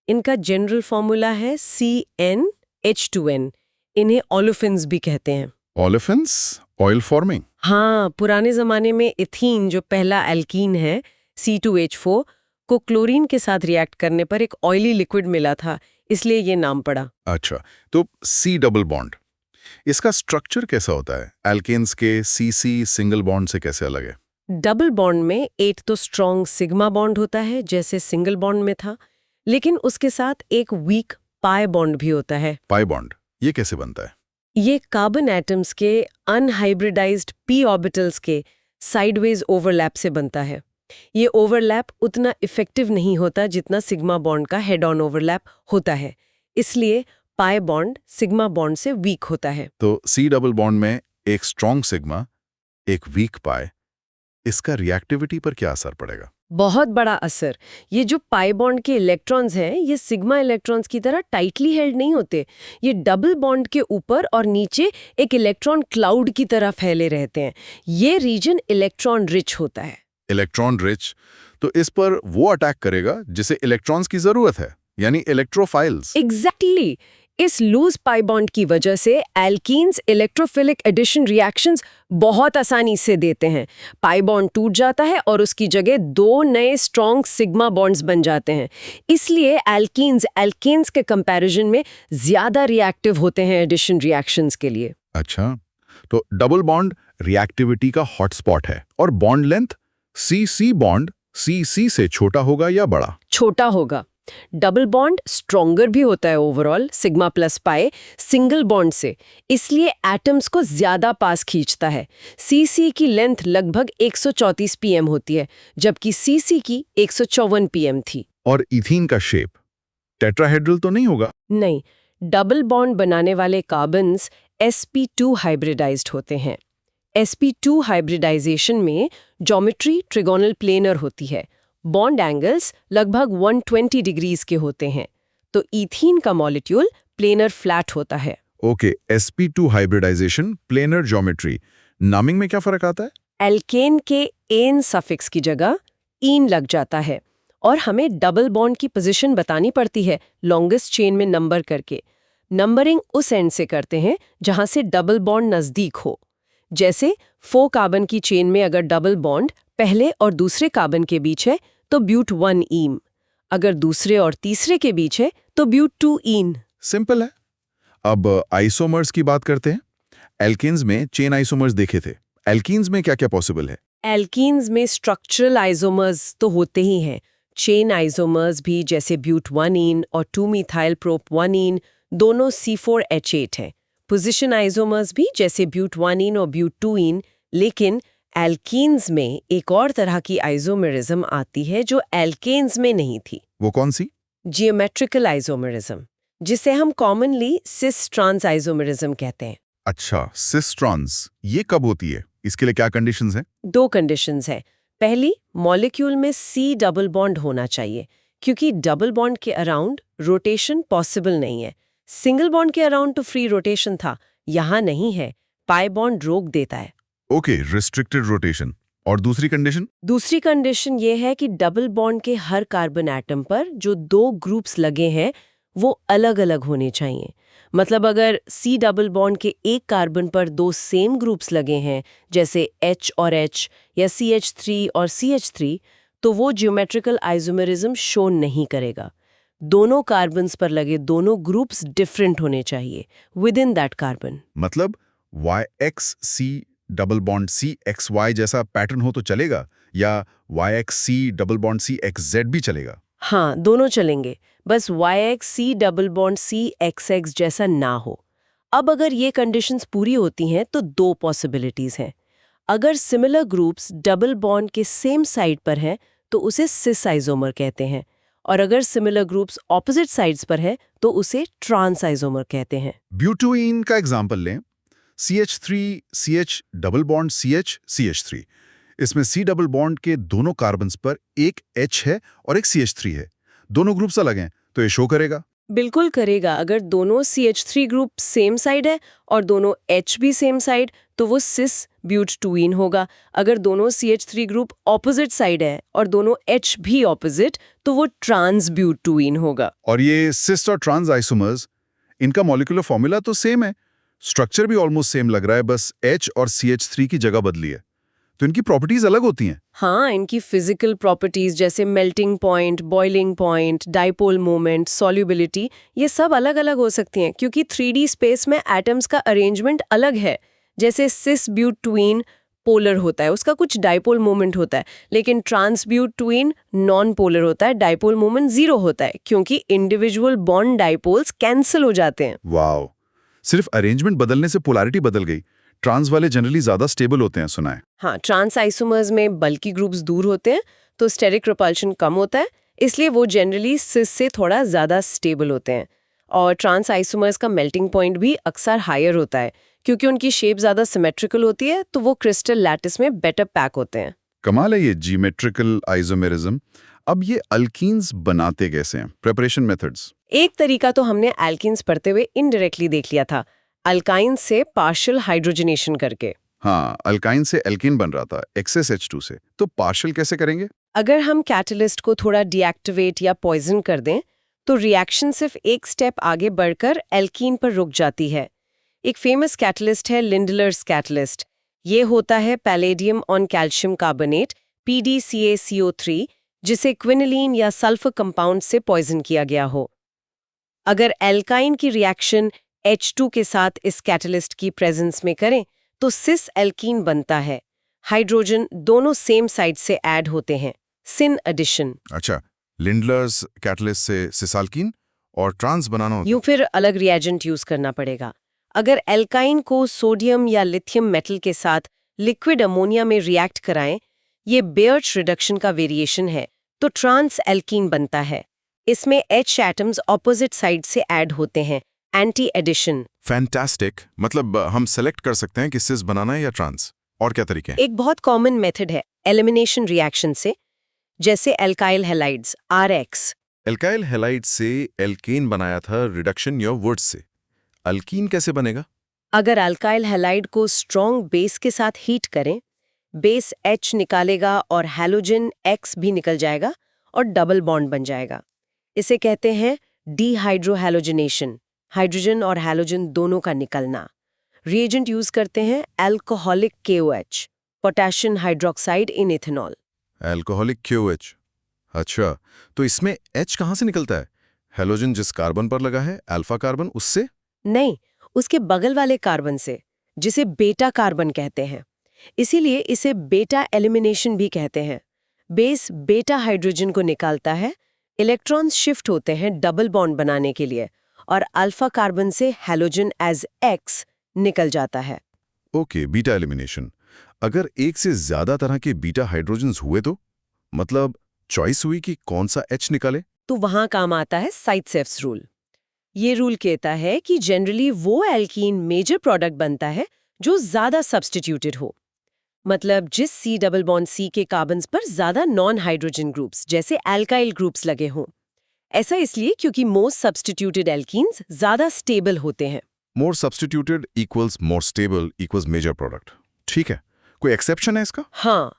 इनका जनरल फॉर्मूला है CnH2n। इन्हें ओलेफिन्स भी कहते हैं। Olefins, oil forming? हाँ, पुराने जमाने में इथीन जो पहला एल्कीन है C2H4 को क्लोरीन के साथ रिएक्ट करने पर एक ऑयली लिक्विड मिला था, इसलिए ये नाम पड़ा। अच्छा, तो सी डबल बॉन्ड, इसका स्ट्रक्चर कैसा होता है? एल्केन्स के CC सिंगल बॉन्ड से कैसे अलग है? डबल बॉन्ड में एक तो स्ट्रॉन्ग सिग्मा बॉन्ड होता है जैसे सिंगल बॉन्ड में था, लेकिन उसके साथ एक वीक पाई बॉन्ड भी होता है। पाई बॉन्ड, ये कैसे बनता है? ये कार्बन एटम्स के अनहाइब्रिडाइज्ड p ऑर्बिटल्स के साइडवेज ओवरलैप से बनता है। ये ओवरलैप उतना इफेक्टिव नहीं होता जितना सिग्मा बॉन्ड का हेड ऑन ओवरलैप होता है, इसलिए पाई बॉन्ड सिग्मा बॉन्ड से वीक होता है। तो सी डबल बॉन्ड में एक स्ट्रॉन्ग सिग्मा, एक वीक पाई, इसका रिएक्टिविटी पर क्या असर पड़ेगा? बहुत बड़ा असर। ये जो पाई बॉन्ड के इलेक्ट्रॉन्स हैं, ये सिग्मा इलेक्ट्रॉन्स की तरह टाइटली हेल्ड नहीं होते। ये डबल बॉन्ड के ऊपर और नीचे एक इलेक्ट्रॉन क्लाउड की तरह फैले रहते हैं। ये रीजन इलेक्ट्रॉन रिच होता है। इलेक्ट्रॉन रिच, तो इस पर वो अटैक करेगा जिसे इलेक्ट्रॉन्स की जरूरत है, यानी इलेक्ट्रोफाइल्स। एग्जैक्टली। इस लूज पाई बॉन्ड की वजह से एल्कीन्स इलेक्ट्रोफिलिक एडिशन रिएक्शंस बहुत आसानी से देते हैं। पाई बॉन्ड टूट जाता है और उसकी जगह दो नए स्ट्रॉन्ग सिग्मा बॉन्ड्स बन जाते हैं। इसलिए एल्कीन्स एल्केन्स के कंपैरिजन में ज्यादा रिएक्टिव होते हैं एडिशन रिएक्शंस के लिए। अच्छा, तो डबल बॉन्ड रिएक्टिविटी का हॉटस्पॉट है और bond length CC bond CC से छोटा होगा या बड़ा? छोटा होगा। डबल बॉन्ड स्ट्रॉन्गर भी होता है overall sigma plus pi single bond से, इसलिए एटम्स को ज्यादा पास खींचता है। CC की लेंथ लगभग 134 pm होती है, जबकि CC की 154 pm थी। और इथीन का शेप टेट्राहेड्रल तो नहीं होगा? नहीं, डबल बॉन्ड बनाने वाले कार्बन्स sp2 हाइब्रिडाइज्ड होते हैं। sp2 हाइब्रिडाइजेशन में ज्योमेट्री ट्रिगोनल प्लेनर होती है। बॉन्ड एंगल्स लगभग 120 डिग्रीज के होते हैं। तो इथीन का मॉलिक्यूल प्लेनर फ्लैट होता है। Okay, sp2 hybridisation, planar geometry, naming में क्या फर्क आता है? एल्केन के एन सफिक्स की जगह ईन लग जाता है और हमें डबल बॉन्ड की पोजीशन बतानी पड़ती है लॉन्गेस्ट चेन में नंबर करके। नंबरिंग उस एंड से करते हैं जहां से डबल बॉन्ड नजदीक हो। जैसे 4 कार्बन की चेन में अगर डबल बॉन्ड पहले और दूसरे कार्बन के बीच है तो ब्यूट 1 ईन, अगर दूसरे और तीसरे के बीच है तो ब्यूट 2 ईन। सिंपल है। अब आइसोमर्स की बात करते हैं। एल्केन्स में चेन आइसोमर्स देखे थे, एल्कीन्स में क्या क्या पॉसिबल है? एल्कीन्स में स्ट्रक्चरल आइसोमर्स तो होते ही हैं। चेन आइसोमर्स भी, जैसे ब्यूट 1 ईन और 2 मिथाइल प्रोप 1 ईन, दोनों C4H8 हैं। पोजिशन आइसोमर्स भी, जैसे ब्यूट 1 ईन और ब्यूट 2 ईन। लेकिन एल्कीन्स में एक और तरह की आइसोमेरिज्म आती है जो एल्केन्स में नहीं थी। वो कौन सी? जियोमेट्रिकल आइसोमेरिज्म, जिसे हम कॉमनली सिस ट्रांस आइसोमेरिज्म कहते हैं। अच्छा, सिस ट्रांस, ये कब होती है? इसके लिए क्या कंडीशंस हैं? 2 कंडीशंस है। पहली, मॉलिक्यूल में C डबल बॉन्ड होना चाहिए, क्योंकि डबल बॉन्ड के अराउंड रोटेशन पॉसिबल नहीं है। सिंगल बॉन्ड के अराउंड तो फ्री रोटेशन था, यहाँ नहीं है, पाई बॉन्ड रोक देता है। Okay, restricted rotation. और दूसरी कंडीशन? दूसरी कंडीशन ये है कि डबल बॉन्ड के हर कार्बन एटम पर जो 2 ग्रुप्स लगे हैं वो अलग अलग होने चाहिए। मतलब अगर C डबल बॉन्ड के एक कार्बन पर दो सेम ग्रुप्स लगे हैं, जैसे H और H या CH3 और CH3, तो वो ज्योमेट्रिकल आइसोमेरिज्म शो नहीं करेगा। दोनों कार्बन्स पर लगे दोनों ग्रुप्स डिफरेंट होने चाहिए विद इन दैट कार्बन। मतलब YXC डबल बॉन्ड CXY जैसा पैटर्न हो तो चलेगा, या YXC डबल बॉन्ड CXZ भी चलेगा? हाँ, दोनों चलेंगे, बस YXC डबल बॉन्ड CXX जैसा ना हो। अब अगर ये कंडीशंस पूरी होती हैं तो दो पॉसिबिलिटीज हैं। अगर सिमिलर ग्रुप्स डबल बॉन्ड के सेम साइड पर हैं तो उसे सिस आइसोमर कहते हैं, और अगर सिमिलर ग्रुप्स ऑपोजिट साइड्स पर हैं तो उसे ट्रांस आइसोमर कहते हैं। ब्यूटुइन का एग्जाम्पल लें, CH3 CH double bond CH CH3। इसमें C डबल बॉन्ड के दोनों कार्बन्स पर एक H है और एक CH3 है। दोनों ग्रुप्स अलग हैं, तो ये शो करेगा? बिल्कुल करेगा। अगर दोनों CH3 ग्रुप सेम साइड है और दोनों H भी सेम साइड, तो वो सिस ब्यूटुइन होगा। अगर दोनों CH3 ग्रुप ऑपोजिट साइड है और दोनों H भी ऑपोजिट, तो वो ट्रांस ब्यूटुइन होगा। और ये सिस और ट्रांस आइसोमर्स, इनका मॉलिक्यूलर फॉर्मूला तो सेम है, स्ट्रक्चर भी ऑलमोस्ट सेम लग रहा है, बस H और CH3 की जगह बदली है। तो इनकी प्रॉपर्टीज अलग होती हैं। हाँ, इनकी फिजिकल प्रॉपर्टीज जैसे melting point, boiling point, dipole moment, solubility, ये सब अलग अलग हो सकती हैं क्योंकि 3D स्पेस में एटम्स का अरेंजमेंट अलग है। जैसे सिस ब्यूटुइन पोलर होता है, उसका कुछ डाइपोल मोमेंट होता है, लेकिन ट्रांस ब्यूटुइन नॉन पोलर होता है, डाइपोल मोमेंट 0 होता है क्योंकि इंडिविजुअल बॉन्ड डाइपोल्स कैंसिल हो जाते हैं। वाओ, सिर्फ अरेंजमेंट बदलने से पोलैरिटी बदल गई। ट्रांस वाले जनरली ज्यादा स्टेबल होते हैं, सुना है। हाँ, ट्रांस आइसोमर्स में बल्कि ग्रुप्स दूर होते हैं तो स्टेरिक रिपल्शन कम होता है, इसलिए वो जनरली सिस से थोड़ा ज़्यादा स्टेबल होते हैं। और ट्रांस आइसोमर्स का मेल्टिंग पॉइंट भी अक्सर हायर होता है क्योंकि उनकी शेप ज़्यादा सिमेट्रिकल होती है, तो वो क्रिस्टल लैटिस में बेटर पैक होते हैं। कमाल है ये जियोमेट्रिकल आइसोमेरिज्म। अब ये अल्कीन्स बनाते कैसे हैं? Preparation methods. एक तरीका तो हमने एल्कीन्स पढ़ते हुए इनडायरेक्टली देख लिया था, अल्काइन से पार्शियल हाइड्रोजनेशन करके। हाँ, अल्काइन से एल्कीन बन रहा था एक्सेस H2 से, तो पार्शियल कैसे करेंगे? अगर हम कैटलिस्ट को थोड़ा डीएक्टिवेट या पॉइजन कर दें तो रिएक्शन सिर्फ एक स्टेप आगे बढ़कर एल्कीन पर रुक जाती है। एक फेमस कैटलिस्ट है लिंडलर्स कैटलिस्ट। ये होता है palladium on calcium carbonate PDCaCO3, जिसे क्विनिलीन या सल्फर कंपाउंड से पॉइजन किया गया हो। अगर एल्काइन की रिएक्शन H2 के साथ इस कैटलिस्ट की प्रेजेंस में करें तो सिस एल्कीन बनता है। हाइड्रोजन दोनों सेम साइड से ऐड होते हैं, सिन एडिशन। अच्छा, लिंडलर्स कैटलिस्ट से सिसाल्कीन और ट्रांस बनाना होता यूं फिर अलग रिएजेंट यूज करना पड़ेगा। अगर एल्काइन को सोडियम या लिथियम मेटल के साथ लिक्विड अमोनिया में रिएक्ट कराएं, ये बेयर्च रिडक्शन का वेरिएशन है, तो ट्रांस एल्कीन बनता है। इसमें H एटम्स ऑपोजिट साइड से ऐड होते हैं, एंटी एडिशन। फैंटास्टिक। मतलब हम सेलेक्ट कर सकते हैं कि सिस बनाना है या ट्रांस। और क्या तरीके हैं? एक बहुत कॉमन मेथड है एलिमिनेशन रिएक्शन से, जैसे alkyl halides RX। Alkyl halide से एल्केन बनाया था रिडक्शन या वुड्स से। अल्कीन कैसे बनेगा? अगर अल्काइल हैलाइड को स्ट्रॉन्ग बेस के साथ हीट करें, बेस H निकालेगा और हैलोजन X भी निकल जाएगा और डबल बॉन्ड बन जाएगा। इसे कहते हैं डीहाइड्रोहैलोजनेशन, हाइड्रोजन और हैलोजन दोनों का निकलना। रिएजेंट यूज करते हैं अल्कोहलिक KOH, पोटेशियम हाइड्रोक्साइड इन इथेनॉल। Alcoholic KOH। अच्छा, तो इसमें H कहाँ से निकलता है? हैलोजन जिस कार्बन पर लगा है, अल्फा कार्बन, उससे? नहीं, उसके बगल वाले कार्बन से, जिसे बेटा कार्बन कहते हैं। इसीलिए इसे बेटा एलिमिनेशन भी कहते हैं। बेस बेटा हाइड्रोजन को निकालता है, इलेक्ट्रॉन्स शिफ्ट होते हैं डबल बॉन्ड बनाने के लिए, और अल्फा कार्बन से हैलोजन एज X निकल जाता है। Okay, beta elimination. अगर एक से ज्यादा तरह के बीटा हाइड्रोजन्स हुए तो? मतलब चॉइस हुई कि कौन सा H निकाले? तो वहां काम आता है साइटसेफ्स रूल। ये रूल कहता है कि जनरली वो एल्कीन मेजर प्रोडक्ट बनता है जो ज्यादा सब्स्टिट्यूटेड हो। मतलब जिस C डबल बॉन्ड C के कार्बन्स पर ज्यादा नॉन हाइड्रोजन ग्रुप्स जैसे एल्काइल ग्रुप्स लगे हों। ऐसा इसलिए क्योंकि मोस्ट सब्स्टिट्यूटेड एल्कीन्स ज्यादा स्टेबल होते हैं। More substituted equals more stable equals major product. ठीक है, कोई एक्सेप्शन है इसका? हाँ,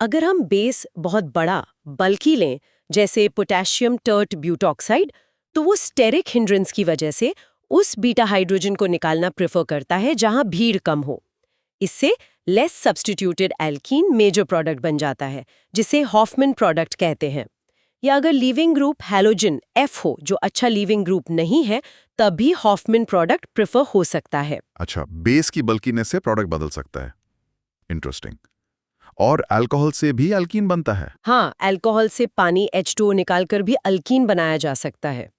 अगर हम बेस बहुत बड़ा बल्कि लें, जैसे पोटेशियम टर्ट ब्यूटॉक्साइड, तो वो स्टेरिक हिंड्रेंस की वजह से उस बीटा हाइड्रोजन को निकालना प्रेफर करता है जहां भीड़ कम हो। इससे less substituted alkene major product बन जाता है, जिसे हॉफमैन प्रोडक्ट कहते हैं। या अगर लीविंग ग्रुप हैलोजन F हो, जो अच्छा लीविंग ग्रुप नहीं है, तब भी हॉफमैन प्रोडक्ट प्रेफर हो सकता है। अच्छा, बेस की बल्कीनेस से प्रोडक्ट बदल सकता है। इंटरेस्टिंग। और अल्कोहल से भी अल्कीन बनता है? हाँ, अल्कोहल से पानी H2O निकालकर भी अल्कीन बनाया जा सकता है।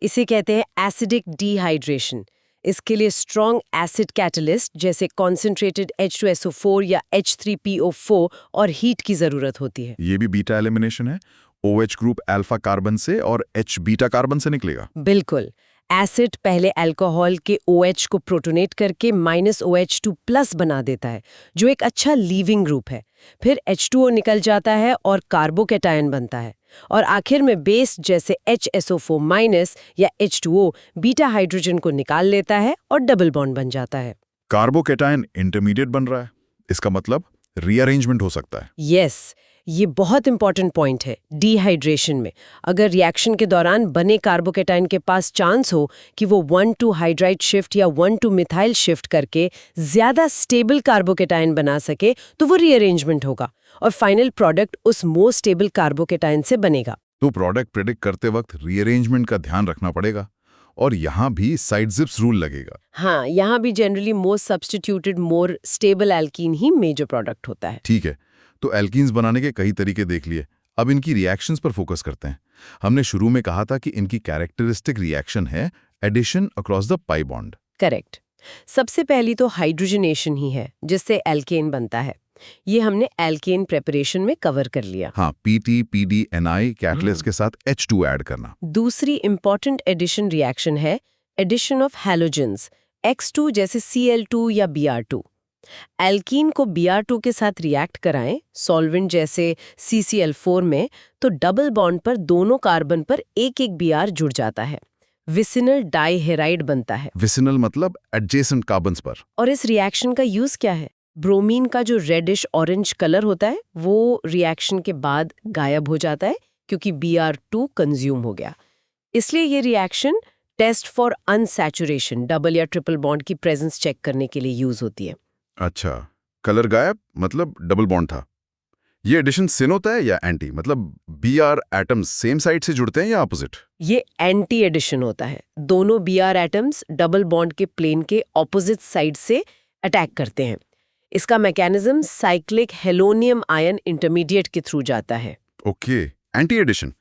इसे कहते हैं एसिडिक डिहाइड्रेशन। इसके लिए स्ट्रॉन्ग एसिड कैटलिस्ट जैसे कॉन्सेंट्रेटेड H2SO4 या H3PO4 और हीट की जरूरत होती है। ये भी बीटा एलिमिनेशन है? OH ग्रुप अल्फा कार्बन से और H बीटा कार्बन से निकलेगा? बिल्कुल। एसिड पहले अल्कोहल के OH को प्रोटोनेट करके -OH2+ बना देता है, जो एक अच्छा लीविंग ग्रुप है। फिर H2O निकल जाता है और कार्बोकैटायन बनता है। और आखिर में बेस जैसे HSO4- या H2O बीटा हाइड्रोजन को निकाल लेता है और डबल बॉन्ड बन जाता है। कार्बोकैटायन इंटरमीडिएट बन रहा है, इसका मतलब रीअरेंजमेंट हो सकता है। यस, ये बहुत इंपॉर्टेंट पॉइंट है। डिहाइड्रेशन में अगर रिएक्शन के दौरान बने कार्बोकैटायन के पास चांस हो कि वो 1,2 हाइड्राइड शिफ्ट या 1,2 मिथाइल शिफ्ट करके ज्यादा स्टेबल कार्बोकैटायन बना सके, तो वो रीअरेंजमेंट होगा और फाइनल प्रोडक्ट उस मोर स्टेबल कार्बोकैटायन से बनेगा। तो प्रोडक्ट प्रेडिक्ट करते वक्त रीअरेंजमेंट का ध्यान रखना पड़ेगा। और यहाँ भी साइड जिप्स रूल लगेगा। हाँ, यहाँ भी generally more substituted more stable alkene ही मेजर प्रोडक्ट होता है। ठीक है, तो एल्कीन्स बनाने के कई तरीके देख लिए। अब इनकी रिएक्शंस पर फोकस करते हैं। हमने शुरू में कहा था कि इनकी कैरेक्टरिस्टिक रिएक्शन है addition across the pi bond. Correct. सबसे पहली तो हाइड्रोजनेशन ही है, जिससे एल्केन बनता है। ये हमने एल्केन प्रेपरेशन में कवर कर लिया। हाँ, PT, PD, NI कैटलिस्ट के साथ H2 ऐड करना। दूसरी इंपॉर्टेंट एडिशन रिएक्शन है एडिशन ऑफ हैलोजेंस, X2 जैसे Cl2 या Br2। एल्कीन को Br2 के साथ रिएक्ट कराएं सॉल्वेंट जैसे CCl4 में, तो डबल बॉन्ड पर दोनों कार्बन पर एक एक Br जुड़ जाता है। विसिनल डाइहेराइड बनता है। विसिनल मतलब एडजेसेंट कार्बन्स पर। और इस रिएक्शन का यूज क्या है? ब्रोमीन का जो रेडिश ऑरेंज कलर होता है, वो रिएक्शन के बाद गायब हो जाता है क्योंकि Br2 कंज्यूम हो गया। इसलिए ये reaction test for unsaturation, double या ट्रिपल बॉन्ड की प्रेजेंस चेक करने के लिए यूज होती है। अच्छा, कलर गायब मतलब डबल बॉन्ड था। ये एडिशन सिन होता है या एंटी, मतलब Br एटम्स सेम साइड से जुड़ते हैं या अपोजिट? ये एंटी एडिशन होता है। दोनों Br एटम्स डबल बॉन्ड के प्लेन के ऑपोजिट साइड से अटैक करते हैं। इसका mechanism cyclic halonium ion intermediate के थ्रू जाता है। Okay, anti addition.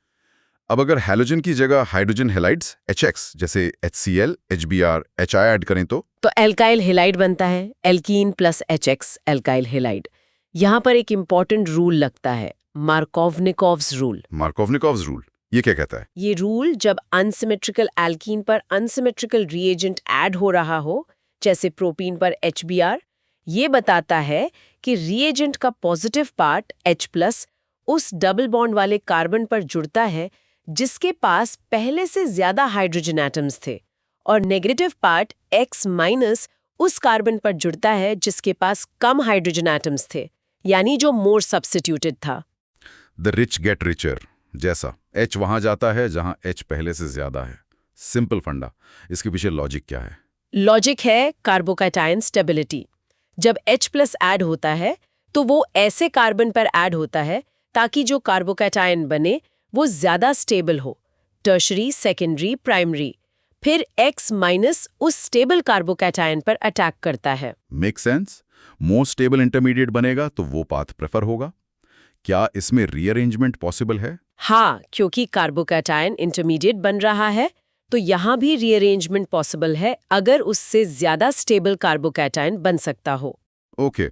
अब अगर हैलोजन की जगह हाइड्रोजन हेलाइड्स HX जैसे HCl, HBr, HI ऐड करें तो एल्काइल हेलाइड बनता है, alkene plus HX alkyl halide. यहाँ पर एक इंपॉर्टेंट रूल लगता है, मार्कोवनिकोव्स रूल। मार्कोवनिकोव्स रूल, ये क्या कहता है? ये रूल जब अनसिमेट्रिकल एल्कीन पर अनसिमेट्रिकल रिएजेंट ऐड हो रहा हो, जैसे प्रोपीन पर HBr, ये बताता है कि रिएजेंट का पॉजिटिव पार्ट H+ उस डबल बॉन्ड वाले कार्बन पर जुड़ता है जिसके पास पहले से ज्यादा हाइड्रोजन एटम्स थे, और नेगेटिव पार्ट X- उस कार्बन पर जुड़ता है जिसके पास कम हाइड्रोजन एटम्स थे, यानी जो मोर सब्स्टिट्यूटेड था। द रिच गेट रिचर जैसा। H वहां जाता है जहां H पहले से ज्यादा है। सिंपल फंडा। इसके पीछे लॉजिक क्या है? लॉजिक है कार्बोकैटायन स्टेबिलिटी। जब H+ ऐड होता है तो वो ऐसे कार्बन पर ऐड होता है ताकि जो कार्बोकैटायन बने वो ज्यादा स्टेबल हो, टर्शरी, सेकेंडरी, प्राइमरी। फिर X- उस स्टेबल कार्बोकैटायन पर अटैक करता है। Make sense. More stable intermediate बनेगा तो वो पाथ प्रेफर होगा। क्या इसमें रीअरेंजमेंट पॉसिबल है? हाँ, क्योंकि कार्बोकैटायन इंटरमीडिएट बन रहा है तो यहाँ भी रीअरेंजमेंट पॉसिबल है अगर उससे ज्यादा स्टेबल कार्बोकैटायन बन सकता हो। ओके,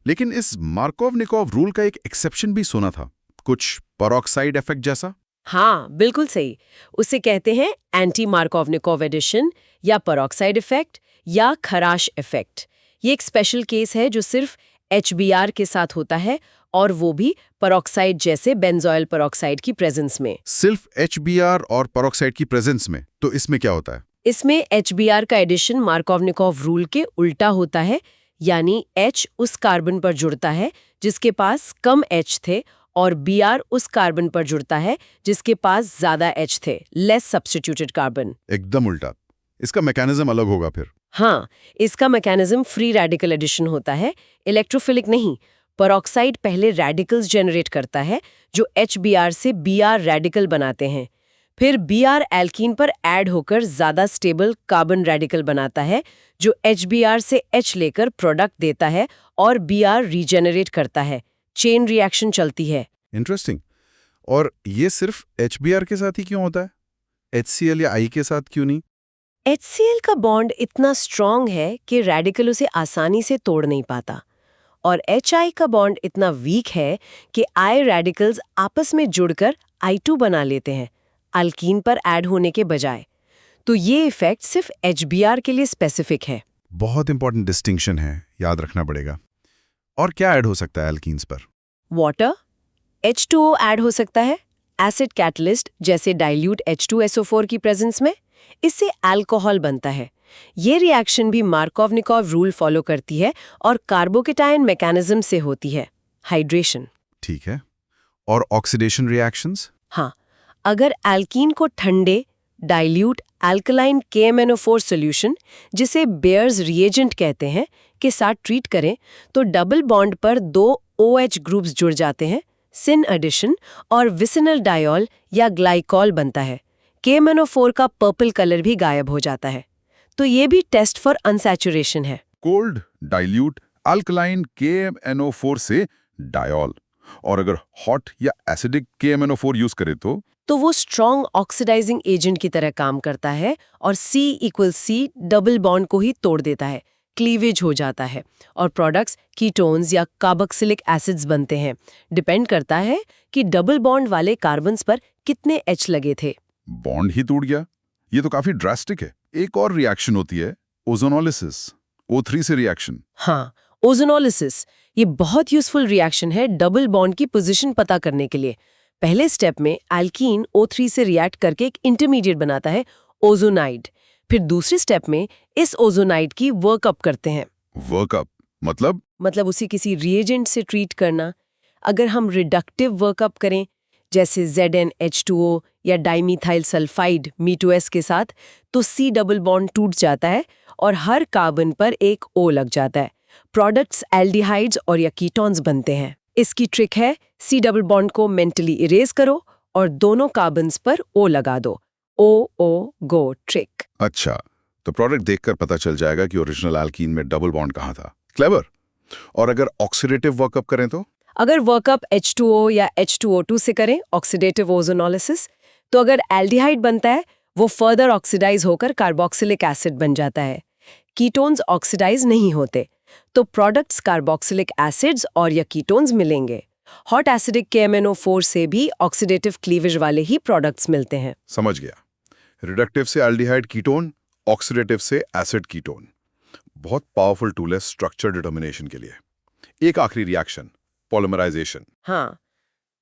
लेकिन इस मार्कोवनिकोव रूल का एक एक्सेप्शन भी सुना था, कुछ पेरोक्साइड इफेक्ट जैसा। हाँ, बिल्कुल सही। उसे कहते हैं एंटी मार्कोवनिकोव एडिशन या पेरोक्साइड इफेक्ट या खराश इफेक्ट। ये एक स्पेशल केस है जो सिर्फ HBr के साथ होता है, और वो भी पेरोक्साइड जैसे बेंजोइल पेरोक्साइड की प्रेजेंस में। सिर्फ HBr और पेरोक्साइड की प्रेजेंस में? तो इसमें क्या होता है? इसमें HBr का एडिशन मार्कोवनिकोव रूल के उल्टा होता है, यानी H उस कार्बन पर जुड़ता है जिसके पास कम H थे और Br उस कार्बन पर जुड़ता है जिसके पास ज्यादा H थे, लेस सब्स्टिट्यूटेड कार्बन। एकदम उल्टा। इसका मैकेनिज्म अलग होगा फिर। हाँ, इसका मैकेनिज्म फ्री रेडिकल एडिशन होता है, इलेक्ट्रोफिलिक नहीं। पेरोक्साइड पहले रेडिकल्स जनरेट करता है जो HBr से Br रेडिकल बनाते हैं। फिर Br एल्कीन पर ऐड होकर ज्यादा स्टेबल कार्बन रेडिकल बनाता है जो HBr से H लेकर प्रोडक्ट देता है और Br रीजेनरेट करता है। चेन रिएक्शन चलती है। इंटरेस्टिंग। और ये सिर्फ HBr के साथ ही क्यों होता है? HCl या I के साथ क्यों नहीं? HCl का बॉन्ड इतना स्ट्रॉन्ग है कि रेडिकल उसे आसानी से तोड़ नहीं पाता, और HI का बॉन्ड इतना वीक है कि I रेडिकल्स आपस में जुड़कर I2 बना लेते हैं, अल्कीन पर ऐड होने के बजाय। तो ये इफेक्ट सिर्फ HBr के लिए स्पेसिफिक है। बहुत इंपॉर्टेंट डिस्टिंक्शन है, याद रखना पड़ेगा। और क्या ऐड हो सकता है एल्कीन्स पर? वाटर, H2O ऐड हो सकता है, एसिड कैटलिस्ट जैसे डाइल्यूट H2SO4 की प्रेजेंस में। इससे अल्कोहल बनता है। ये रिएक्शन भी मार्कोव-निकोव रूल फॉलो करती है और कार्बोकेटायन मैकेनिज्म से होती है, हाइड्रेशन। ठीक है। और ऑक्सीडेशन रिएक्शंस? हाँ, अगर एल्कीन को ठंडे डाइल्यूट अल्कलाइन KMnO4 सॉल्यूशन, जिसे बेयर्स रिएजेंट कहते हैं, के साथ ट्रीट करें तो डबल बॉन्ड पर 2 OH ग्रुप्स जुड़ जाते हैं, सिन एडिशन, और विसिनल डायोल या ग्लाइकॉल बनता है। KMnO4 का पर्पल कलर भी गायब हो जाता है। तो ये भी टेस्ट फॉर अनसैचुरेशन है। कोल्ड डाइल्यूट अल्कलाइन KMnO4 से डायोल। और अगर हॉट या एसिडिक KMnO4 यूज करे तो वो स्ट्रॉन्ग ऑक्सीडाइजिंग एजेंट की तरह काम करता है और C=C डबल बॉन्ड को ही तोड़ देता है, क्लीवेज हो जाता है और प्रोडक्ट्स कीटोन्स या कार्बोक्सिलिक एसिड्स बनते हैं। डिपेंड करता है कि डबल बॉन्ड वाले कार्बन्स पर कितने H लगे थे। बॉन्ड ही टूट गया। ये तो काफी ड्रास्टिक है। एक और रिएक्शन होती है ओजोनोलिसिस, O3 से रिएक्शन। हाँ, ओजोनोलिसिस ये बहुत यूजफुल रिएक्शन है डबल बॉन्ड की पोजीशन पता करने के लिए। पहले स्टेप में एल्कीन O3 से रिएक्ट करके एक इंटरमीडिएट बनाता है, ओजोनाइड। फिर दूसरे स्टेप में इस ओजोनाइड की वर्कअप करते हैं। वर्कअप मतलब उसी किसी रिएजेंट से ट्रीट करना। अगर हम रिडक्टिव वर्कअप करें जैसे ZnH2O या डाइमीथाइल सल्फाइड Mi2S के साथ, तो C डबल बॉन्ड टूट जाता है और हर कार्बन पर एक O लग जाता है। प्रोडक्ट्स एल्डिहाइड्स और या कीटोन्स बनते हैं। इसकी ट्रिक है C डबल बॉन्ड को मेंटली इरेज करो और दोनों कार्बन्स पर O लगा दो। O go trick. अच्छा, तो प्रोडक्ट देखकर पता चल जाएगा कि ओरिजिनल एल्कीन में डबल बॉन्ड कहाँ था। क्लेवर। और अगर ऑक्सीडेटिव वर्कअप करें तो? अगर वर्कअप H2O या H2O2 से करें, ऑक्सीडेटिव ओजोनोलिसिस, तो अगर एल्डिहाइड बनता है वो फर्दर ऑक्सीडाइज होकर कार्बोक्सिलिक एसिड बन जाता है। कीटोन्स ऑक्सीडाइज नहीं होते, तो प्रोडक्ट्स कार्बोक्सिलिक एसिड्स और या कीटोन्स मिलेंगे। हॉट एसिडिक KMnO4 से भी ऑक्सीडेटिव क्लीवेज वाले ही प्रोडक्ट्स मिलते हैं। समझ गया। रिडक्टिव से एल्डिहाइड कीटोन, ऑक्सीडेटिव से एसिड कीटोन। बहुत पावरफुल टूल है स्ट्रक्चर डिटर्मिनेशन के लिए। एक आखिरी रिएक्शन, पॉलिमराइजेशन। हाँ,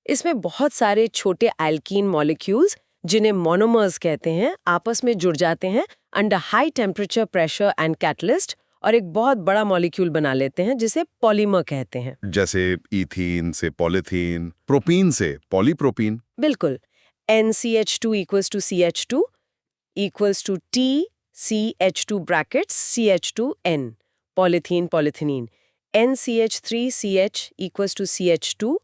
इसमें बहुत सारे छोटे एल्कीन मॉलिक्यूल्स, जिन्हें मोनोमर्स कहते हैं, आपस में जुड़ जाते हैं under high temperature pressure and catalyst और एक बहुत बड़ा मॉलिक्यूल बना लेते हैं जिसे पॉलीमर कहते हैं। जैसे ईथीन से पॉलीथीन, प्रोपीन से पॉलीप्रोपीन। बिल्कुल। NCH2 = CH2 = TCH2 brackets CH2N, polythene polyethene. NCH3CH = CH2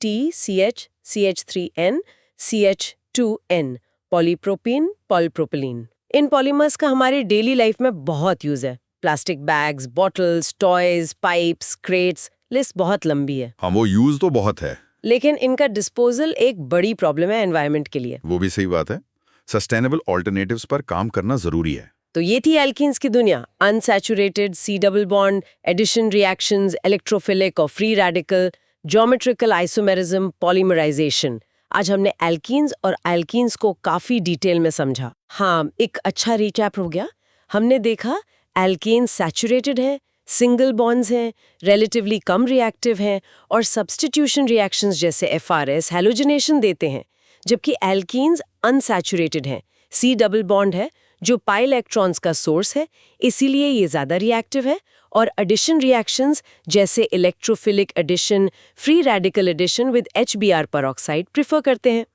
TCH3N CH2N, polypropene polypropylene. इन पॉलीमर्स का हमारे डेली लाइफ में बहुत यूज है। Plastic bags, bottles, toys, pipes, crates, list बहुत लंबी है। हाँ, वो यूज तो बहुत है, लेकिन इनका डिस्पोजल एक बड़ी प्रॉब्लम है एनवायरनमेंट के लिए। वो भी सही बात है। सस्टेनेबल ऑल्टरनेटिव्स पर काम करना जरूरी है। तो ये थी एल्कीन्स की दुनिया। Unsaturated, C double bond, addition reactions, electrophilic और free radical, geometrical isomerism, polymerisation. आज हमने एल्कीन्स और एल्कीन्स को काफी डिटेल में समझा। हाँ, एक अच्छा रिकैप हो गया। हमने देखा एल्कीन्स सैचुरेटेड हैं, सिंगल बॉन्ड्स हैं, रिलेटिवली कम रिएक्टिव हैं और सब्स्टिट्यूशन रिएक्शंस जैसे FRS हैलोजिनेशन देते हैं, जबकि एल्कीन्स अनसैचुरेटेड हैं, C डबल बॉन्ड है जो पाई इलेक्ट्रॉन्स का सोर्स है, इसीलिए ये ज्यादा रिएक्टिव है और एडिशन रिएक्शंस जैसे electrophilic addition, free radical addition with HBr peroxide prefer करते हैं।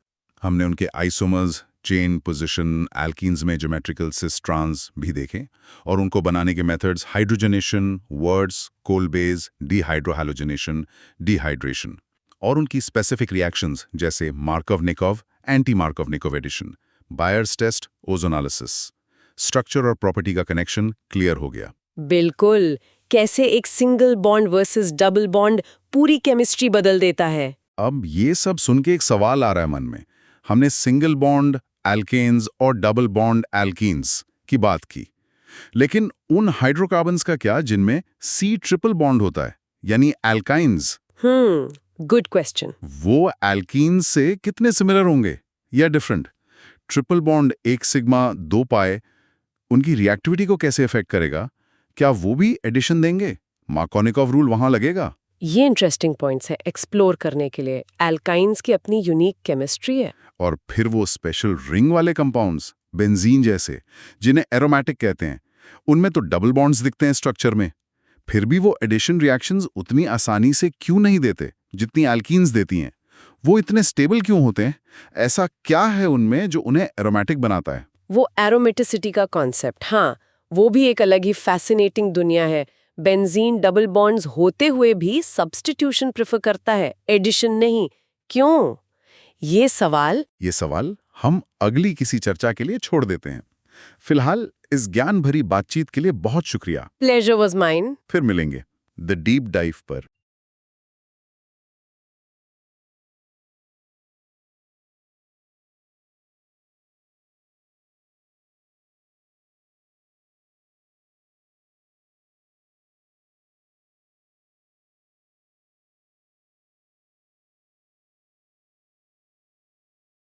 हमने उनके आइसोमर्स, चेन पोजीशन, एल्कीन्स में ज्योमेट्रिकल सिस ट्रांस भी देखे और उनको बनाने के methods hydrogenation, Wurtz, Kolbe's, dehydrohalogenation, dehydration और उनकी स्पेसिफिक रिएक्शंस जैसे Markovnikov, anti Markovnikov addition, Baeyer's test, ozonolysis. Structure और प्रॉपर्टी का कनेक्शन क्लियर हो गया। बिल्कुल, कैसे एक single bond versus double bond पूरी केमिस्ट्री बदल देता है। अब ये सब सुन के एक सवाल आ रहा है मन में। हमने सिंगल बॉन्ड एल्केन्स और डबल बॉन्ड एल्कीन्स की बात की, लेकिन उन हाइड्रोकार्बन्स का क्या जिनमें C ट्रिपल बॉन्ड होता है, यानी एल्काइन्स? Good question. वो एल्कीन्स से कितने सिमिलर होंगे या डिफरेंट? ट्रिपल बॉन्ड 1 सिग्मा 2 पाई उनकी रिएक्टिविटी को कैसे अफेक्ट करेगा? क्या वो भी एडिशन देंगे? मार्कोव-निकोव रूल वहां लगेगा? ये इंटरेस्टिंग पॉइंट्स है एक्सप्लोर करने के लिए। एल्काइंस की अपनी यूनिक केमिस्ट्री है। और फिर वो स्पेशल रिंग वाले कंपाउंड्स, बेंजीन जैसे, जिन्हें एरोमेटिक कहते हैं, उनमें तो डबल बॉन्ड्स दिखते हैं स्ट्रक्चर में। फिर भी वो एडिशन रिएक्शंस उतनी आसानी से क्यों नहीं देते जितनी एल्कीन्स देती हैं? वो इतने स्टेबल क्यों होते हैं? ऐसा क्या है उनमें जो उन्हें एरोमेटिक बनाता है? वो एरोमेटिसिटी का कॉन्सेप्ट, हाँ, वो भी एक अलग ही फैसिनेटिंग दुनिया है। बेंजीन डबल बॉन्ड्स होते हुए भी सब्स्टिट्यूशन प्रेफर करता है, एडिशन नहीं। क्यों? ये सवाल हम अगली किसी चर्चा के लिए छोड़ देते हैं। फिलहाल इस ज्ञान भरी बातचीत के लिए बहुत शुक्रिया। Pleasure was mine. फिर मिलेंगे द डीप डाइव पर।